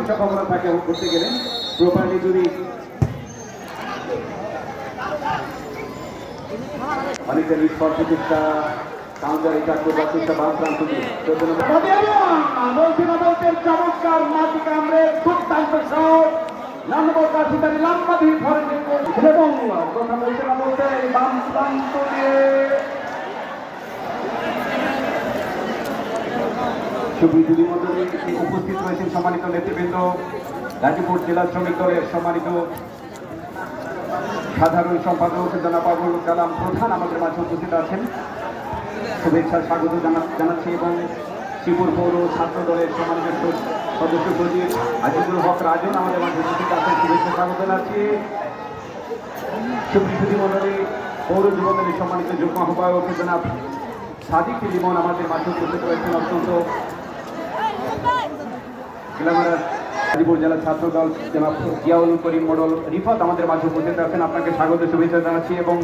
সম্ভাবনা থাকে করতে গেলে প্রপারলি যদি অনেকটা নিষ্ফল প্রচেষ্টা কাউন্টার এটা করবার চেষ্টা বাম প্রান্ত দিয়ে চমৎকার মাটি কামড়ে দুর্দান্ত শট নম্বর কাশিদারি লম্বা দিয়ে ধরে এবং কথা বলতে না বলতে বাম প্রান্ত দিয়ে সুবিধুলি মধ্যে উপস্থিত রয়েছেন সম্মানিত নেতৃবৃন্দ গাজীপুর জেলা শ্রমিক দলের সম্মানিত সাধারণ সম্পাদক জনাব আবুল কালাম প্রধান আমাদের মাঝে উপস্থিত আছেন। শুভেচ্ছা স্বাগত জানাচ্ছি এবং শ্রীপুর পৌর ছাত্র দলের সম্মানিত সদস্য সচিব আজিজুল হক রাজন আমাদের মাঝে উপস্থিত আছেন। শুভেচ্ছা স্বাগত জানাচ্ছি। সুবিধুলি মন্ডলী পৌর যুব দলের সম্মানিত যুগ্ম আহ্বায়ক জনাব সাদিক জীবন আমাদের মাঝে উপস্থিত রয়েছেন। অত্যন্ত গাজীপুর জেলা ছাত্র দল জনাব জিয়াউল করিম মডল রিফাত আমাদের মাঝে উপস্থিত আছেন। আপনাকে স্বাগত শুভেচ্ছা জানাচ্ছি এবং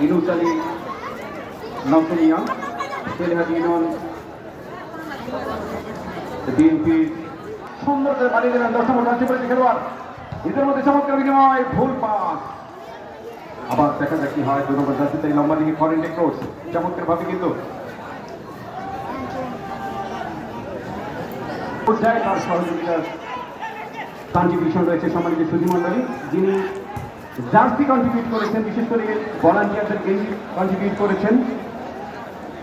ইনুস আলী নওসিয়া তেলহাদি ইউনিয়ন বিএনপি সুন্দর করে বাড়িয়ে দিলেন দর্শক খেলোয়াড় এদের মধ্যে চমৎকার বিনিময় ভুল পাস আবার দেখা যাক কি হয়। 2 নম্বর জার্সিতে লম্বা দিকে ফরেন ক্রস চমৎকার ভাবে কিন্তু পর্যায়ে তার সহযোগিতার কন্ট্রিবিউশন রয়েছে সম্মানিত সুধী মন্ডলী যিনি জার্সি কন্ট্রিবিউট করেছেন, বিশেষ করে ভলান্টিয়ারদের গেঞ্জি কন্ট্রিবিউট করেছেন।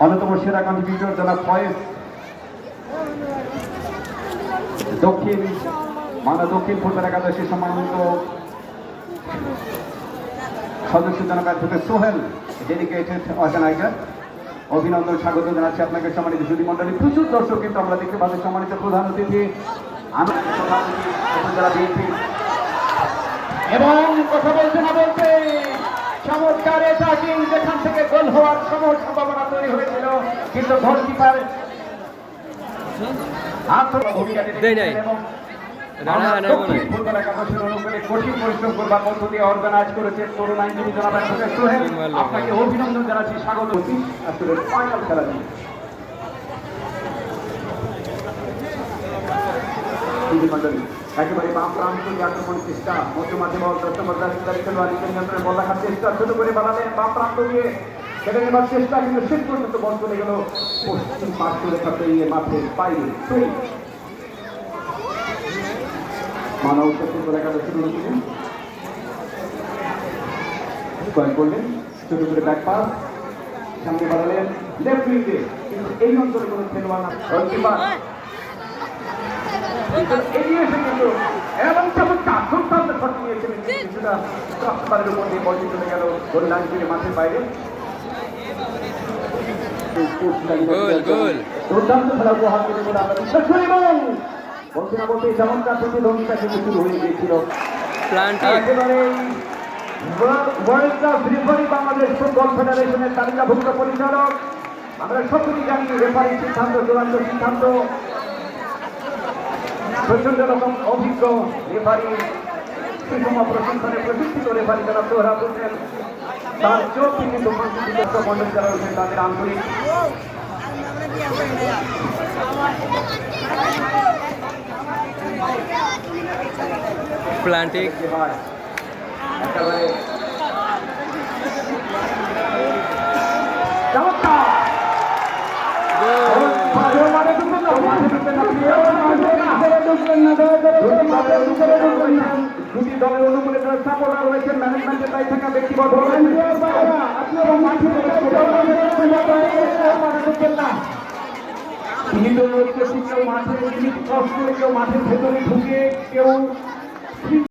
অন্যতম সেরা কন্ট্রিবিউটর জনাব ফয়েজ দক্ষিণ ফুটবল একাদশের সম্মানিত সদস্য জনাব অ্যাডভোকেট সোহেল ডেডিকেটেড অর্গানাইজার অভিনন্দন স্বাগত জানাচ্ছি আপনাকে সম্মানিত সুধী মন্ডলী। প্রচুর দর্শক কিন্তু আমরা দেখতে পাচ্ছি। সম্মানিত প্রধান অতিথি উপজেলা বিএনপি এবং কথা বলতে না বলতে চমৎকার অ্যাটাকিং যেখান থেকে গোল হওয়ার সম্ভাবনা তৈরি হয়েছিল কিন্তু গোলকিপার কঠিন পরিশ্রম করবার মধ্য দিয়ে অর্গানাইজ করেছে তরুণ আইনজীবী জনাব সোহেল। আপনাকে অভিনন্দন জানাচ্ছি, স্বাগত। আসলে ফাইনাল খেলা নিয়ে একেবারে বাম প্রান্ত আক্রমণ চেষ্টা মধ্য মাঝে বল 10 নম্বর জার্সি খেলোয়াড় নিয়ন্ত্রণে বল রাখার চেষ্টা ছোট করে বানালেন বাম প্রান্ত দিয়ে সেটা নেবার চেষ্টা কিন্তু শেষ পর্যন্ত বল চলে গেল পশ্চিম পার্শ্ব রেখা পেরিয়ে মাঠের বাইরে। মানব ফুটবল একাদশী কয়েক করলেন ছোট করে ব্যাক পাস সামনে বাড়ালেন লেফট উইংয়ে কিন্তু এই অঞ্চলে কোনো খেলোয়াড় না গোলকিপার এগিয়ে এসে কিন্তু এবং চমৎকার দুর্দান্ত শট নিয়েছিলেন কিছুটা ক্রসবারের উপর দিয়ে বলটি চলে গেল গোল লাইন থেকে মাঠের বাইরে। দুর্দান্ত খেলা উপহার দিতে বলে আমরা বিশ্বাস করি এবং বলতে না বলতে চমৎকার প্রতিদ্বন্দ্বিতা কিন্তু শুরু হয়ে গিয়েছিল। একেবারে world cup referee Bangladesh football ফেডারেশনের তালিকাভুক্ত পরিচালক আমরা সকলেই জানি রেফারি সিদ্ধান্ত চূড়ান্ত সিদ্ধান্ত প্রচন্ড রকম অভিজ্ঞ রেফারি সুষম প্রশিক্ষণে প্রশিক্ষিত রেফারি যারা সোহরাব হোসেন তার চোখ কিন্তু মন্ডল যারা রয়েছেন তাদের আন্তরিক প্লান্টিক একেবারে দুটি দলের অনুকূলে যারা সাপোর্টার রয়েছেন ম্যানেজমেন্টের দায়ী থাকা ব্যক্তিগত মাঠে কেউ মাঠের ভেতরে ঢুকে কেউ